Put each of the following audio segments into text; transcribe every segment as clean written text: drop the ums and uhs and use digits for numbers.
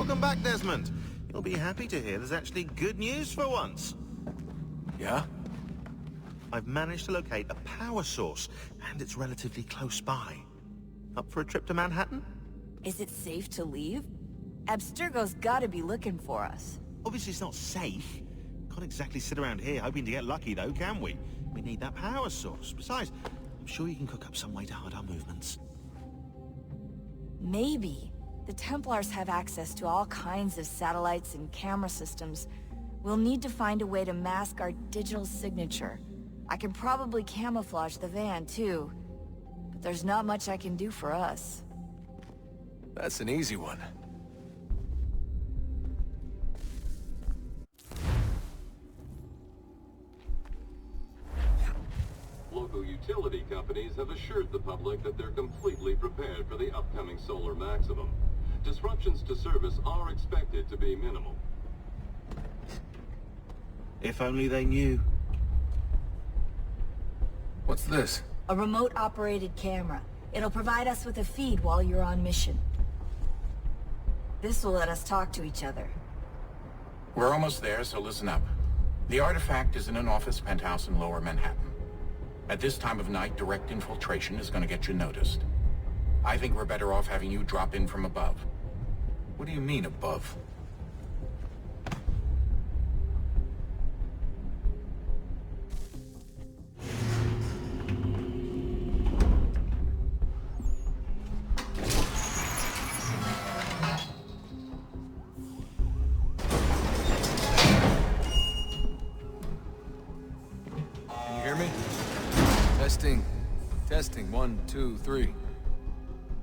Welcome back, Desmond. You'll be happy to hear there's actually good news for once. Yeah? I've managed to locate a power source, and it's relatively close by. Up for a trip to Manhattan? Is it safe to leave? Abstergo's gotta be looking for us. Obviously it's not safe. Can't exactly sit around here hoping to get lucky though, can we? We need that power source. Besides, I'm sure you can cook up some way to hide our movements. Maybe. The Templars have access to all kinds of satellites and camera systems. We'll need to find a way to mask our digital signature. I can probably camouflage the van too. But there's not much I can do for us. That's an easy one. Local utility companies have assured the public that they're completely prepared for the upcoming solar maximum. Disruptions to service are expected to be minimal. If only they knew. What's this? A remote-operated camera. It'll provide us with a feed while you're on mission. This will let us talk to each other. We're almost there, so listen up. The artifact is in an office penthouse in Lower Manhattan. At this time of night, direct infiltration is going to get you noticed. I think we're better off having you drop in from above. What do you mean, above? Can you hear me? Testing. Testing. 1, 2, 3.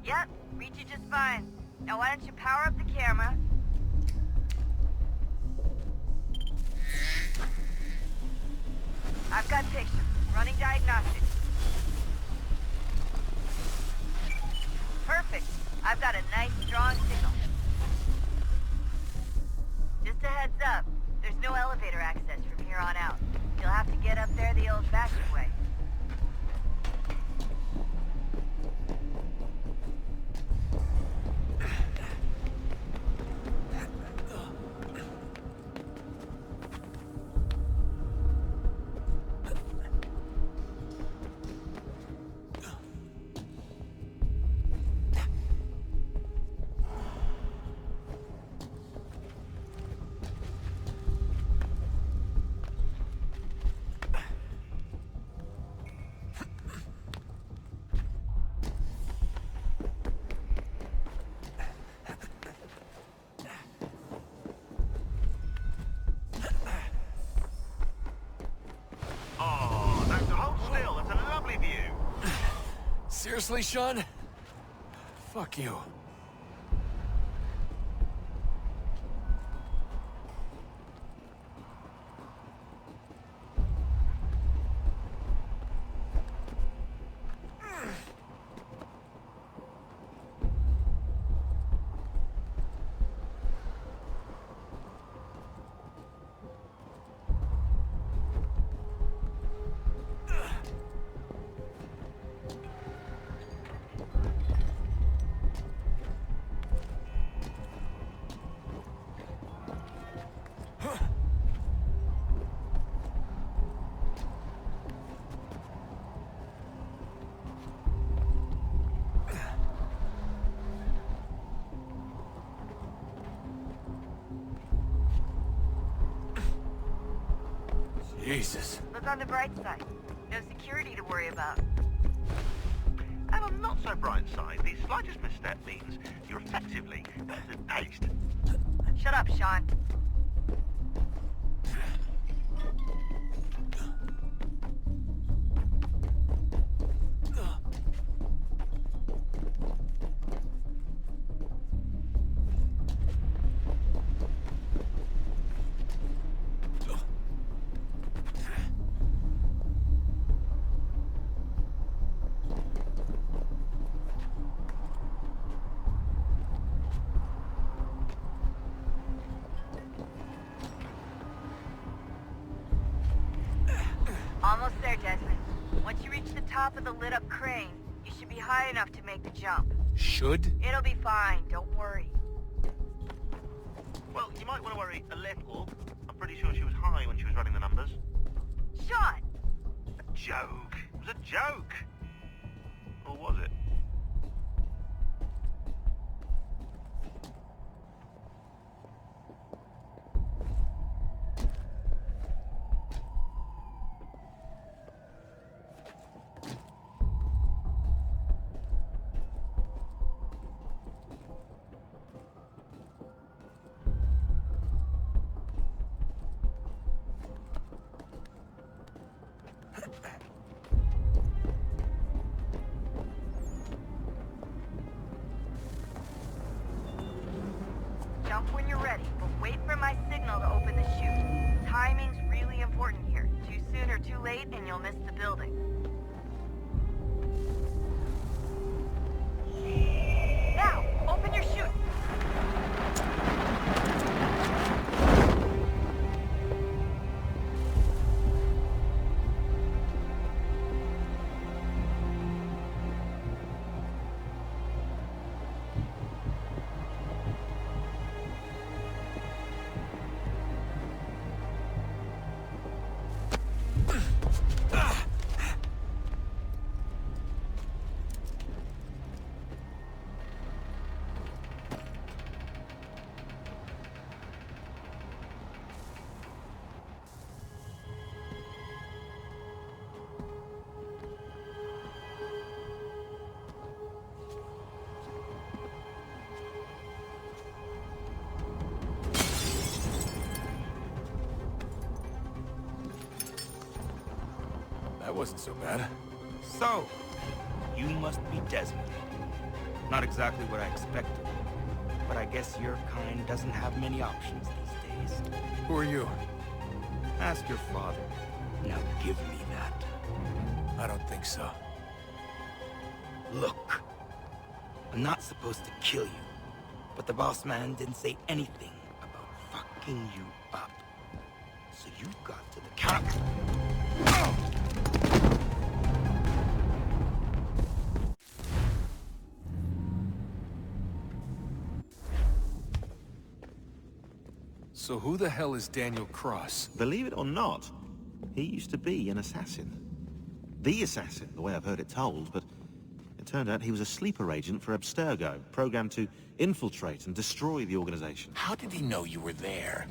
Yep, reach you just fine. Now why don't you power up the camera? I've got pictures. Running diagnostics. Perfect. I've got a nice, strong signal. Just a heads up, there's no elevator access from here on out. You'll have to get up there the old-fashioned way. Oh, don't hold still. That's a lovely view. Seriously, Sean? Fuck you. Jesus. Look on the bright side. No security to worry about. And on the not so bright side, the slightest misstep means you're effectively aced. Shut up, Sean. Almost there, Desmond. Once you reach the top of the lit-up crane, you should be high enough to make the jump. Should? It'll be fine, don't worry. Well, you might want to worry a little. I'm pretty sure she was high when she was running the numbers. Sean! A joke. It was a joke. Or was it? Jump when you're ready, but wait for my signal to open the chute. Timing's really important here. Too soon or too late, and you'll miss the building. Now, open your chute. That wasn't so bad. So, you must be Desmond. Not exactly what I expected, but I guess your kind doesn't have many options these days. Who are you? Ask your father. Now give me that. I don't think so. Look, I'm not supposed to kill you, but the boss man didn't say anything about fucking you up. So you've got to the counter. So who the hell is Daniel Cross? Believe it or not, he used to be an assassin. The assassin, the way I've heard it told, but it turned out he was a sleeper agent for Abstergo, programmed to infiltrate and destroy the organization. How did he know you were there?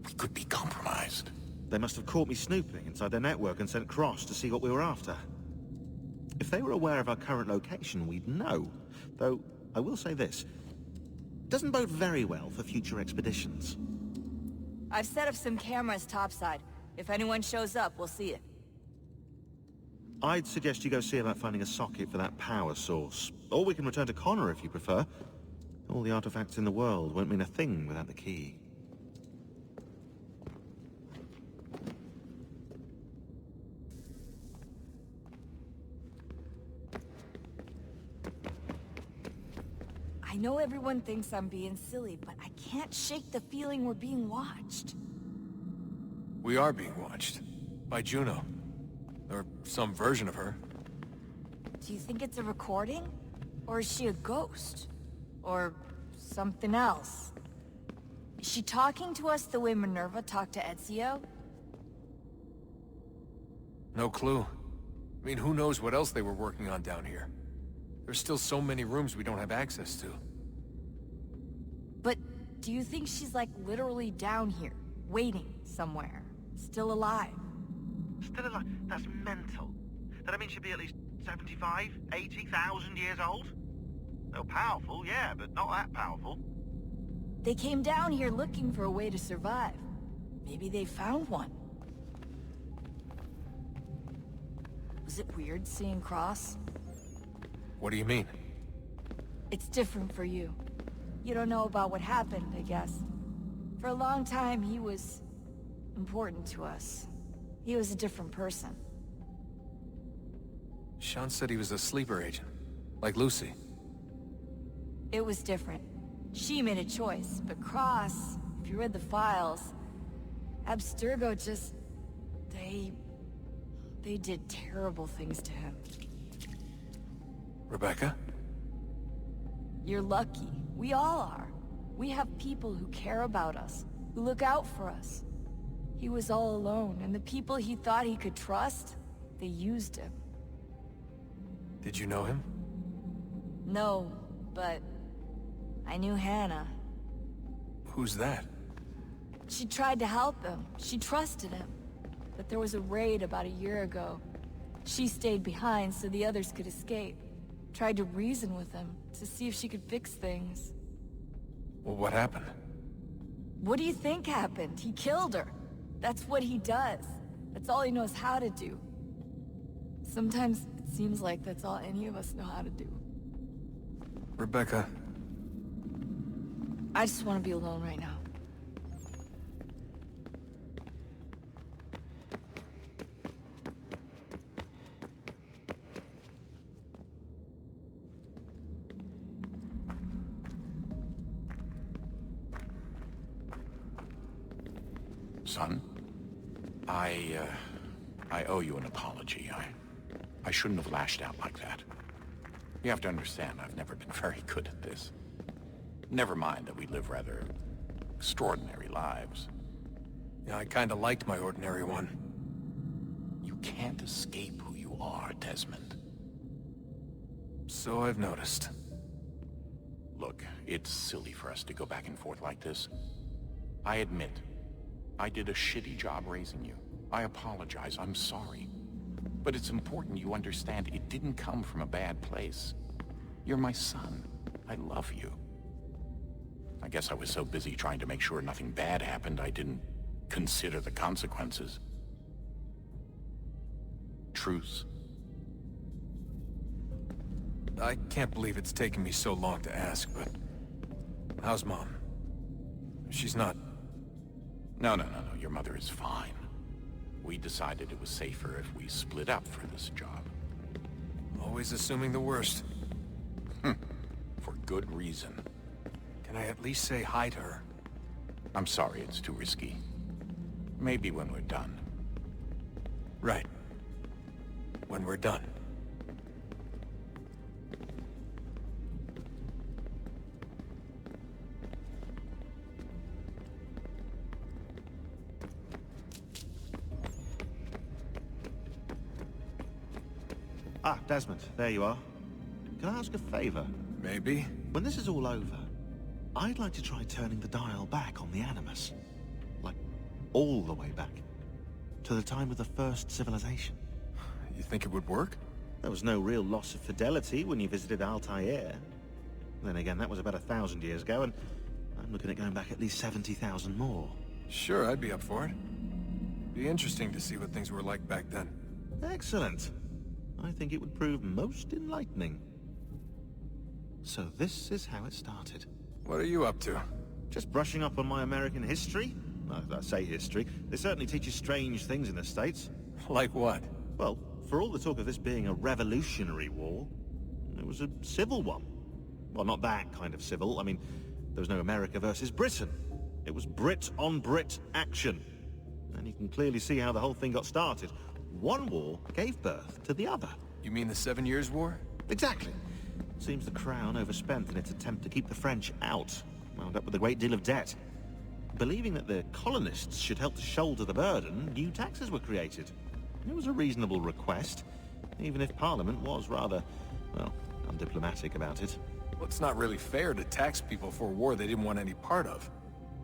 We could be compromised. They must have caught me snooping inside their network and sent Cross to see what we were after. If they were aware of our current location, we'd know. Though, I will say this. Doesn't bode very well for future expeditions. I've set up some cameras topside. If anyone shows up, we'll see it. I'd suggest you go see about finding a socket for that power source. Or we can return to Connor if you prefer. All the artifacts in the world won't mean a thing without the key. I know everyone thinks I'm being silly, but I can't shake the feeling we're being watched. We are being watched. By Juno. Or some version of her. Do you think it's a recording? Or is she a ghost? Or something else? Is she talking to us the way Minerva talked to Ezio? No clue. I mean, who knows what else they were working on down here? There's still so many rooms we don't have access to. But do you think she's like literally down here, waiting somewhere, still alive? Still alive? That's mental. That I mean she'd be at least 75, 80,000 years old? They're powerful, yeah, but not that powerful. They came down here looking for a way to survive. Maybe they found one. Was it weird seeing Cross? What do you mean? It's different for you. You don't know about what happened, I guess. For a long time, he was important to us. He was a different person. Sean said he was a sleeper agent. Like Lucy. It was different. She made a choice, but Cross, if you read the files, Abstergo just... They did terrible things to him. Rebecca? You're lucky. We all are. We have people who care about us, who look out for us. He was all alone, and the people he thought he could trust, they used him. Did you know him? No, but I knew Hannah. Who's that? She tried to help him. She trusted him. But there was a raid about a year ago. She stayed behind so the others could escape. Tried to reason with him, to see if she could fix things. Well, what happened? What do you think happened? He killed her. That's what he does. That's all he knows how to do. Sometimes it seems like that's all any of us know how to do. Rebecca. I just want to be alone right now. Son, I owe you an apology. I shouldn't have lashed out like that. You have to understand, I've never been very good at this. Never mind that we live rather extraordinary lives. Yeah, I kinda liked my ordinary one. You can't escape who you are, Desmond. So I've noticed. Look, it's silly for us to go back and forth like this. I admit, I did a shitty job raising you. I apologize, I'm sorry. But it's important you understand it didn't come from a bad place. You're my son. I love you. I guess I was so busy trying to make sure nothing bad happened, I didn't consider the consequences. Truce. I can't believe it's taken me so long to ask, but... how's Mom? She's not... No, your mother is fine. We decided it was safer if we split up for this job. Always assuming the worst. For good reason. Can I at least say hi to her? I'm sorry, it's too risky. Maybe when we're done. Right. When we're done. Ah, Desmond, there you are. Can I ask a favor? Maybe? When this is all over, I'd like to try turning the dial back on the Animus. Like, all the way back. To the time of the first civilization. You think it would work? There was no real loss of fidelity when you visited Altair. Then again, that was about 1,000 years ago, and I'm looking at going back at least 70,000 more. Sure, I'd be up for it. Be interesting to see what things were like back then. Excellent. I think it would prove most enlightening. So this is how it started. What are you up to? Just brushing up on my American history. Well, I say history. They certainly teach you strange things in the States. Like what? Well, for all the talk of this being a revolutionary war, it was a civil one. Well, not that kind of civil. I mean, there was no America versus Britain. It was Brit on Brit action. And you can clearly see how the whole thing got started. One war gave birth to the other. You mean the 7 Years' War? Exactly. Seems the Crown overspent in its attempt to keep the French out, wound up with a great deal of debt. Believing that the colonists should help to shoulder the burden, new taxes were created. It was a reasonable request, even if Parliament was rather, well, undiplomatic about it. Well, it's not really fair to tax people for a war they didn't want any part of.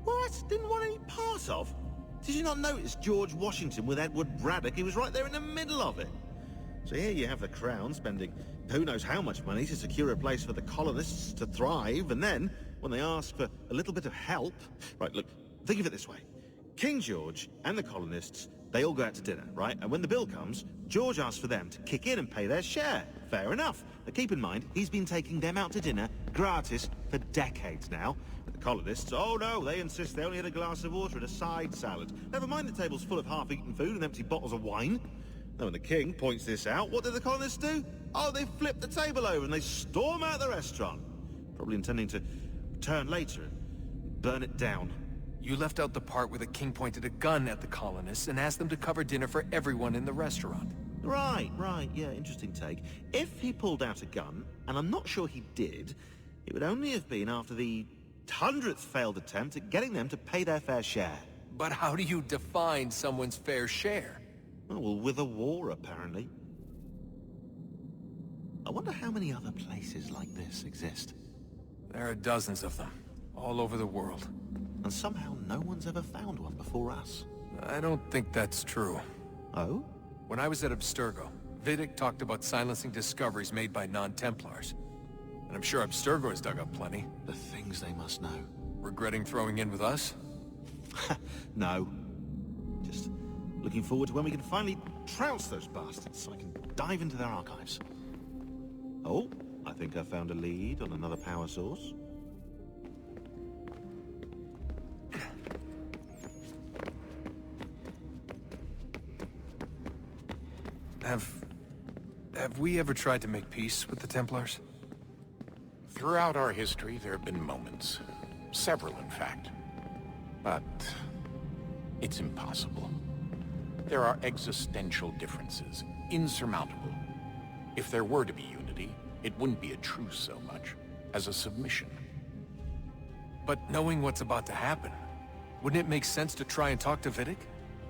What? Didn't want any part of? Did you not notice George Washington with Edward Braddock? He was right there in the middle of it. So here you have the Crown spending who knows how much money to secure a place for the colonists to thrive, and then, when they ask for a little bit of help... Right, look, think of it this way. King George and the colonists, they all go out to dinner, right? And when the bill comes, George asks for them to kick in and pay their share. Fair enough. But keep in mind, he's been taking them out to dinner gratis for decades now. But the colonists, oh no, they insist they only had a glass of water and a side salad. Never mind the table's full of half-eaten food and empty bottles of wine. Now when the king points this out, what do the colonists do? Oh, they flip the table over and they storm out the restaurant. Probably intending to return later and burn it down. You left out the part where the king pointed a gun at the colonists and asked them to cover dinner for everyone in the restaurant. Right, yeah, interesting take. If he pulled out a gun, and I'm not sure he did, it would only have been after the 100th failed attempt at getting them to pay their fair share. But how do you define someone's fair share? Oh, well, with a war, apparently. I wonder how many other places like this exist. There are dozens of them, all over the world. And somehow no one's ever found one before us. I don't think that's true. Oh? When I was at Abstergo, Vidic talked about silencing discoveries made by non-Templars. And I'm sure Abstergo has dug up plenty. The things they must know. Regretting throwing in with us? No. Just looking forward to when we can finally trounce those bastards so I can dive into their archives. Oh, I think I found a lead on another power source. Have we ever tried to make peace with the Templars? Throughout our history, there have been moments. Several, in fact. But it's impossible. There are existential differences, insurmountable. If there were to be unity, it wouldn't be a truce so much as a submission. But knowing what's about to happen, wouldn't it make sense to try and talk to Vidic?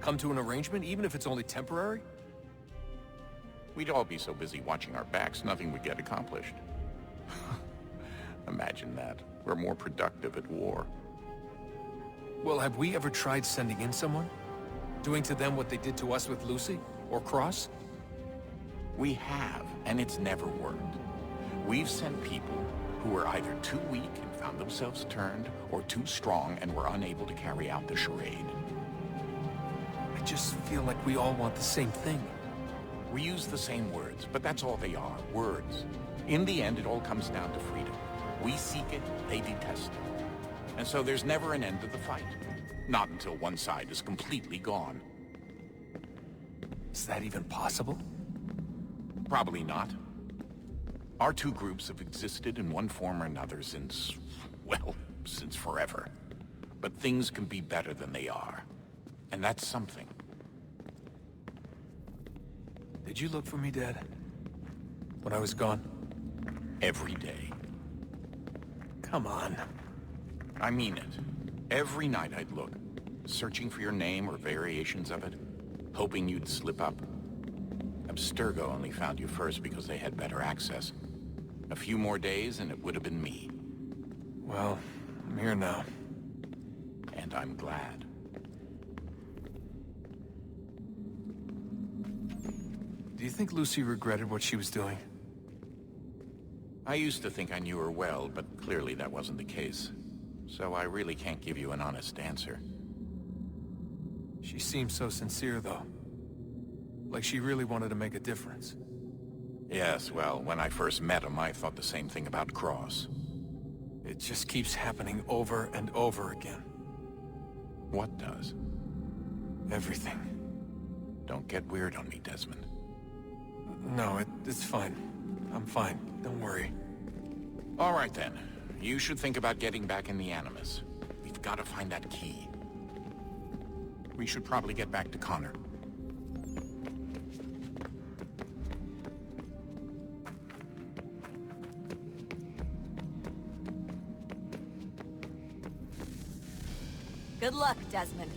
Come to an arrangement, even if it's only temporary? We'd all be so busy watching our backs, nothing would get accomplished. Imagine that. We're more productive at war. Well, have we ever tried sending in someone? Doing to them what they did to us with Lucy? Or Cross? We have, and it's never worked. We've sent people who were either too weak and found themselves turned, or too strong and were unable to carry out the charade. I just feel like we all want the same thing. We use the same words, but that's all they are, words. In the end, it all comes down to freedom. We seek it, they detest it. And so there's never an end to the fight. Not until one side is completely gone. Is that even possible? Probably not. Our two groups have existed in one form or another since, well, since forever. But things can be better than they are. And that's something. Did you look for me, Dad? When I was gone? Every day. Come on. I mean it. Every night I'd look, searching for your name or variations of it, hoping you'd slip up. Abstergo only found you first because they had better access. A few more days and it would have been me. Well, I'm here now. And I'm glad. Do you think Lucy regretted what she was doing? I used to think I knew her well, but clearly that wasn't the case. So I really can't give you an honest answer. She seemed so sincere, though. Like she really wanted to make a difference. Yes, well, when I first met him, I thought the same thing about Cross. It just keeps happening over and over again. What does? Everything. Don't get weird on me, Desmond. No, it's fine. I'm fine. Don't worry. All right, then. You should think about getting back in the Animus. We've got to find that key. We should probably get back to Connor. Good luck, Desmond.